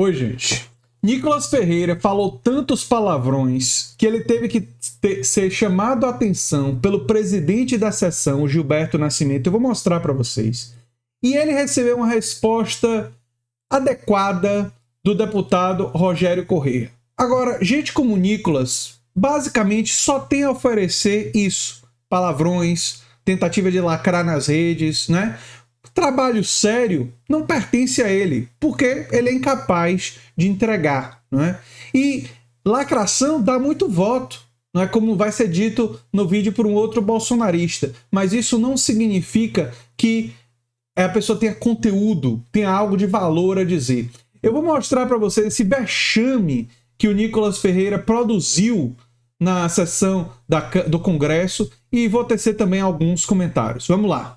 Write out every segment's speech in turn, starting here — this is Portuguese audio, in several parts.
Oi, gente. Nicolas Ferreira falou tantos palavrões que ele teve que ser chamado a atenção pelo presidente da sessão, Gilberto Nascimento. Eu vou mostrar para vocês. E ele recebeu uma resposta adequada do deputado Rogério Corrêa. Agora, gente como Nicolas, basicamente só tem a oferecer isso. Palavrões, tentativa de lacrar nas redes, né? Trabalho sério não pertence a ele, porque ele é incapaz de entregar, não é? E lacração dá muito voto, não é, como vai ser dito no vídeo por um outro bolsonarista, mas isso não significa que a pessoa tenha conteúdo, tenha algo de valor a dizer. Eu vou mostrar para vocês esse vexame que o Nicolas Ferreira produziu na sessão do Congresso e vou tecer também alguns comentários. Vamos lá.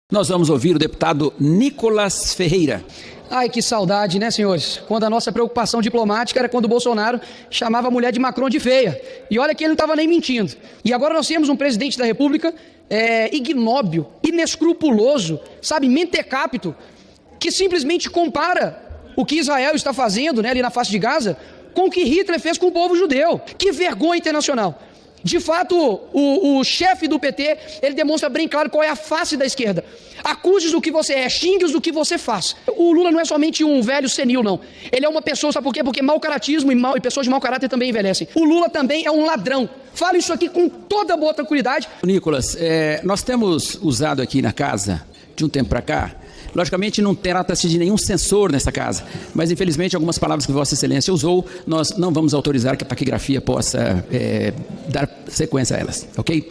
Nós vamos ouvir o deputado Nicolas Ferreira. Ai, que saudade, né, senhores? Quando a nossa preocupação diplomática era quando o Bolsonaro chamava a mulher de Macron de feia. E olha que ele não estava nem mentindo. E agora nós temos um presidente da República ignóbil, inescrupuloso, sabe, mentecapto, que simplesmente compara o que Israel está fazendo, né, ali na face de Gaza com o que Hitler fez com o povo judeu. Que vergonha internacional. De fato, o chefe do PT, ele demonstra bem claro qual é a face da esquerda. Acuse-os do que você é, xingue-os do que você faz. O Lula não é somente um velho senil, não. Ele é uma pessoa, sabe por quê? Porque mau caratismo e pessoas de mau caráter também envelhecem. O Lula também é um ladrão. Falo isso aqui com toda boa tranquilidade. Nicolas, nós temos usado aqui na casa, de um tempo para cá, logicamente não trata-se de nenhum censor nessa casa, mas infelizmente algumas palavras que Vossa Excelência usou, nós não vamos autorizar que a taquigrafia possa dar sequência a elas, ok?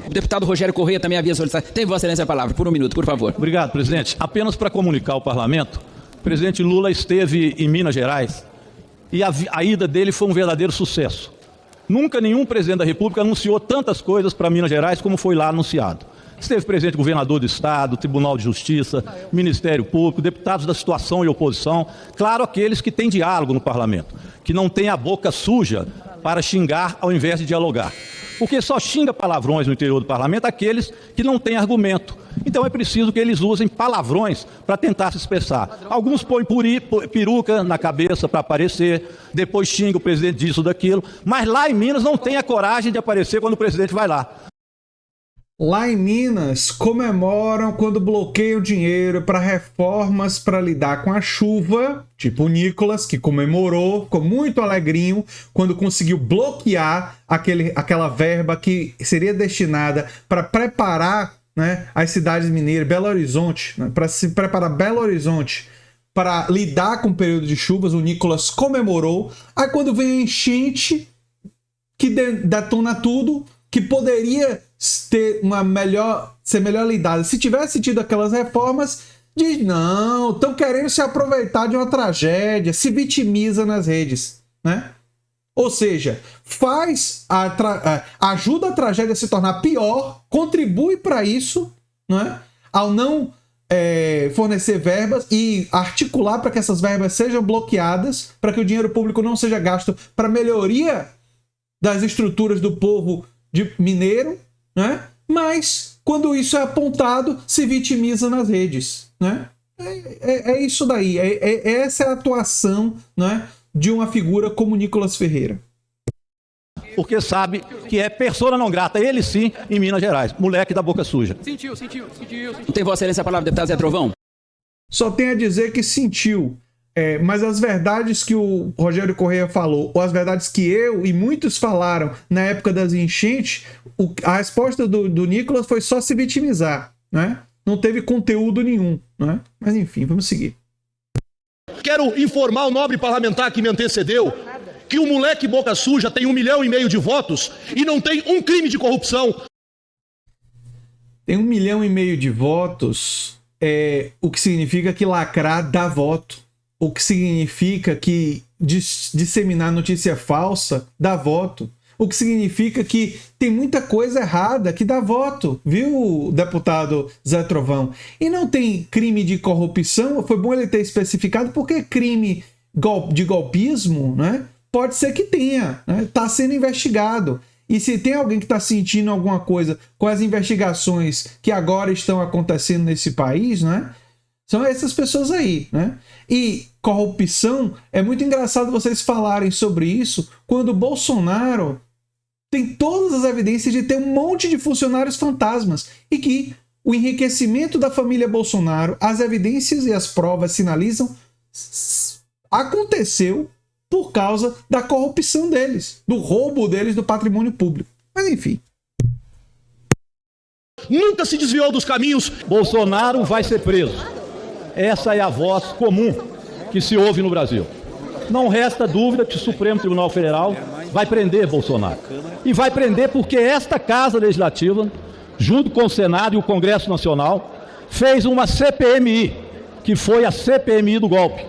O deputado Rogério Corrêa também havia solicitado. Tem Vossa Excelência a palavra, por um minuto, por favor. Obrigado, presidente. Apenas para comunicar ao parlamento, o presidente Lula esteve em Minas Gerais e a ida dele foi um verdadeiro sucesso. Nunca nenhum presidente da República anunciou tantas coisas para Minas Gerais como foi lá anunciado. Esteve presente o governador do Estado, Tribunal de Justiça, Ministério Público, deputados da situação e oposição, claro, aqueles que têm diálogo no parlamento, que não têm a boca suja para xingar ao invés de dialogar. Porque só xinga palavrões no interior do parlamento aqueles que não têm argumento. Então é preciso que eles usem palavrões para tentar se expressar. Alguns põem peruca na cabeça para aparecer, depois xinga o presidente disso ou daquilo, mas lá em Minas não tem a coragem de aparecer quando o presidente vai lá. Lá em Minas, comemoram quando bloqueiam dinheiro para reformas para lidar com a chuva, tipo o Nicolas, que comemorou, ficou muito alegrinho quando conseguiu bloquear aquela verba que seria destinada para preparar, né, as cidades mineiras, Belo Horizonte, né, para se preparar Belo Horizonte para lidar com o período de chuvas. O Nicolas comemorou. Aí quando vem a enchente, que detona tudo, que poderia ser melhor lidada. Se tivesse tido aquelas reformas, diz não, estão querendo se aproveitar de uma tragédia, se vitimiza nas redes, né? Ou seja, ajuda a tragédia a se tornar pior, contribui para isso, né? Ao não fornecer verbas e articular para que essas verbas sejam bloqueadas, para que o dinheiro público não seja gasto para melhoria das estruturas do povo mineiro, né? Mas quando isso é apontado, se vitimiza nas redes, né? É isso daí, essa é a atuação, né, de uma figura como Nicolas Ferreira. Porque sabe que é persona não grata, ele sim, em Minas Gerais, moleque da boca suja. Sentiu. Tem Vossa Excelência a palavra, deputado Zé Trovão. Só tem a dizer que sentiu. Mas as verdades que o Rogério Corrêa falou, ou as verdades que eu e muitos falaram na época das enchentes, a resposta do Nicolas foi só se vitimizar, né? Não teve conteúdo nenhum, né? Mas enfim, vamos seguir. Quero informar o nobre parlamentar que me antecedeu que o moleque boca suja tem 1,5 milhão de votos e não tem um crime de corrupção. Tem 1,5 milhão de votos, o que significa que lacrar dá voto. O que significa que disseminar notícia falsa dá voto. O que significa que tem muita coisa errada que dá voto, viu, deputado Zé Trovão? E não tem crime de corrupção, foi bom ele ter especificado, porque crime de golpismo, né? Pode ser que tenha, né? Está sendo investigado. E se tem alguém que está sentindo alguma coisa com as investigações que agora estão acontecendo nesse país, né? São essas pessoas aí, né? E corrupção, é muito engraçado vocês falarem sobre isso quando o Bolsonaro tem todas as evidências de ter um monte de funcionários fantasmas e que o enriquecimento da família Bolsonaro, as evidências e as provas sinalizam, aconteceu por causa da corrupção deles, do roubo deles do patrimônio público. Mas enfim. Nunca se desviou dos caminhos. Bolsonaro vai ser preso. Essa é a voz comum que se ouve no Brasil. Não resta dúvida que o Supremo Tribunal Federal vai prender Bolsonaro. E vai prender porque esta Casa Legislativa, junto com o Senado e o Congresso Nacional, fez uma CPMI, que foi a CPMI do golpe.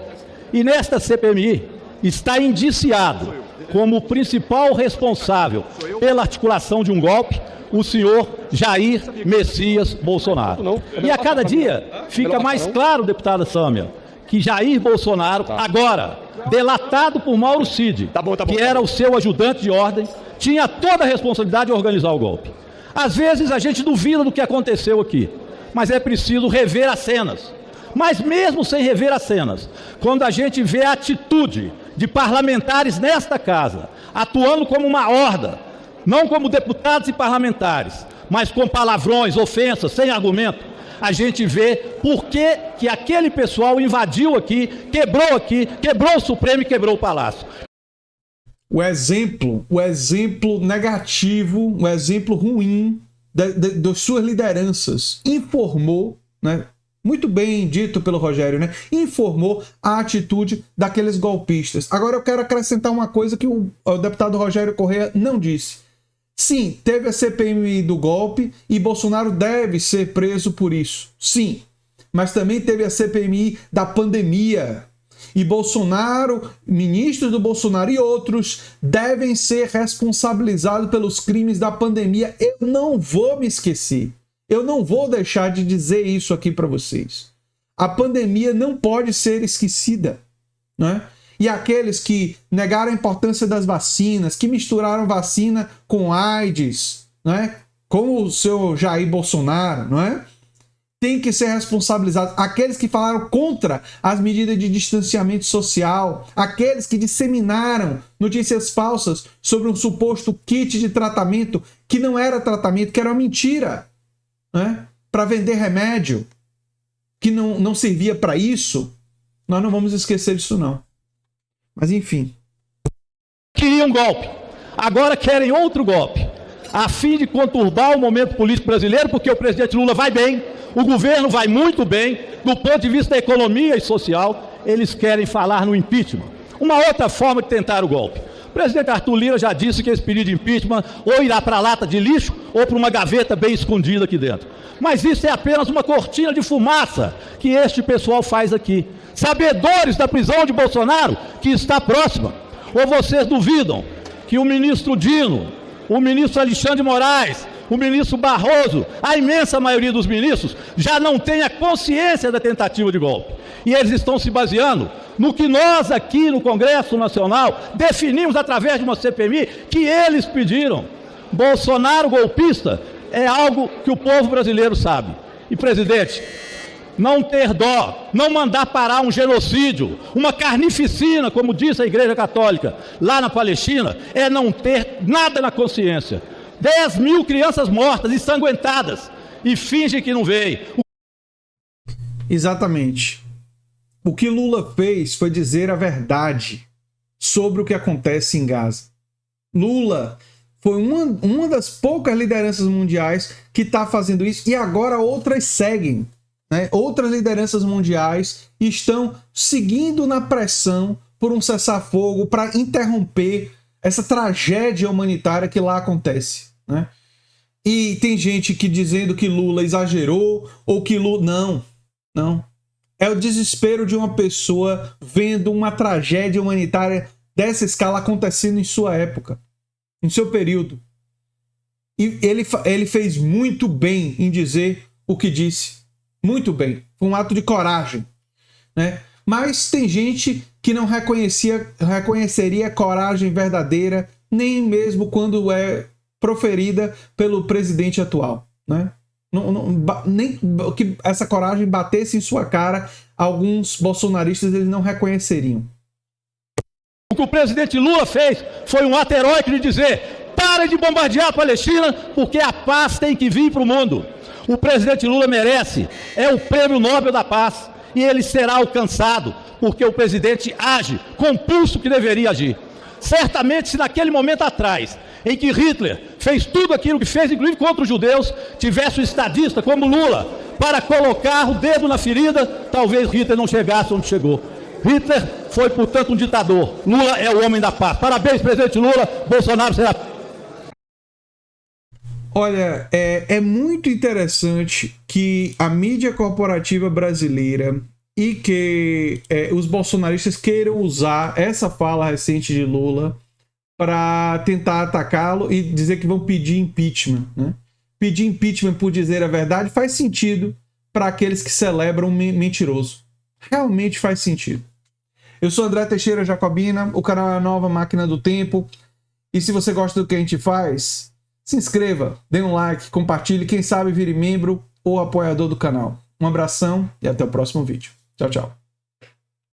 E nesta CPMI está indiciado como principal responsável pela articulação de um golpe o senhor Jair Messias Bolsonaro. E a cada dia fica mais claro, deputada Sâmia, que Jair Bolsonaro, agora delatado por Mauro Cid, que era o seu ajudante de ordem, tinha toda a responsabilidade de organizar o golpe. Às vezes a gente duvida do que aconteceu aqui, mas é preciso rever as cenas. Mas mesmo sem rever as cenas, quando a gente vê a atitude de parlamentares nesta casa, atuando como uma horda, não como deputados e parlamentares, mas com palavrões, ofensas, sem argumento, a gente vê por que aquele pessoal invadiu aqui, quebrou o Supremo e quebrou o Palácio. O exemplo negativo, o exemplo ruim das suas lideranças informou, né? Muito bem dito pelo Rogério, né? Informou a atitude daqueles golpistas. Agora eu quero acrescentar uma coisa que o deputado Rogério Correia não disse. Sim, teve a CPMI do golpe e Bolsonaro deve ser preso por isso. Sim, mas também teve a CPMI da pandemia. E Bolsonaro, ministros do Bolsonaro e outros devem ser responsabilizados pelos crimes da pandemia. Eu não vou me esquecer. Eu não vou deixar de dizer isso aqui para vocês. A pandemia não pode ser esquecida, né? E aqueles que negaram a importância das vacinas, que misturaram vacina com AIDS, né? Como o seu Jair Bolsonaro, não é? Tem que ser responsabilizados. Aqueles que falaram contra as medidas de distanciamento social, aqueles que disseminaram notícias falsas sobre um suposto kit de tratamento que não era tratamento, que era uma mentira, né? Para vender remédio, que não servia para isso. Nós não vamos esquecer disso, não. Mas enfim. Queriam um golpe, agora querem outro golpe, a fim de conturbar o momento político brasileiro, porque o presidente Lula vai bem, o governo vai muito bem, do ponto de vista da economia e social, eles querem falar no impeachment. Uma outra forma de tentar o golpe. O presidente Arthur Lira já disse que esse pedido de impeachment ou irá para a lata de lixo ou para uma gaveta bem escondida aqui dentro. Mas isso é apenas uma cortina de fumaça que este pessoal faz aqui. Sabedores da prisão de Bolsonaro, que está próxima. Ou vocês duvidam que o ministro Dino, o ministro Alexandre de Moraes, o ministro Barroso, a imensa maioria dos ministros, já não tem a consciência da tentativa de golpe. E eles estão se baseando no que nós aqui no Congresso Nacional definimos através de uma CPMI que eles pediram. Bolsonaro golpista é algo que o povo brasileiro sabe. E, presidente, não ter dó, não mandar parar um genocídio, uma carnificina, como diz a Igreja Católica, lá na Palestina, é não ter nada na consciência. 10 mil crianças mortas, ensanguentadas, e finge que não veio. Exatamente. O que Lula fez foi dizer a verdade sobre o que acontece em Gaza. Lula foi uma das poucas lideranças mundiais que está fazendo isso, e agora outras seguem. Né? Outras lideranças mundiais estão seguindo na pressão por um cessar-fogo para interromper essa tragédia humanitária que lá acontece. Né? E tem gente que dizendo que Lula exagerou ou que Lula... Não. É o desespero de uma pessoa vendo uma tragédia humanitária dessa escala acontecendo em sua época, em seu período. E ele fez muito bem em dizer o que disse. Muito bem. Foi um ato de coragem. Né? Mas tem gente que não reconheceria a coragem verdadeira, nem mesmo quando é proferida pelo presidente atual. Né? Nem que essa coragem batesse em sua cara, alguns bolsonaristas eles não reconheceriam. O que o presidente Lula fez foi um ato heróico de dizer: para de bombardear a Palestina, porque a paz tem que vir para o mundo. O presidente Lula merece, é o prêmio Nobel da Paz, e ele será alcançado, porque o presidente age com o pulso que deveria agir. Certamente, se naquele momento atrás, em que Hitler fez tudo aquilo que fez, inclusive contra os judeus, tivesse um estadista como Lula para colocar o dedo na ferida, talvez Hitler não chegasse onde chegou. Hitler foi, portanto, um ditador. Lula é o homem da paz. Parabéns, presidente Lula. Bolsonaro será... Olha, é muito interessante que a mídia corporativa brasileira e que os bolsonaristas queiram usar essa fala recente de Lula para tentar atacá-lo e dizer que vão pedir impeachment, né? Pedir impeachment por dizer a verdade faz sentido para aqueles que celebram um mentiroso. Realmente faz sentido. Eu sou André Teixeira Jacobina, o canal é a Nova Máquina do Tempo. E se você gosta do que a gente faz, se inscreva, dê um like, compartilhe, quem sabe vire membro ou apoiador do canal. Um abração e até o próximo vídeo. Tchau, tchau.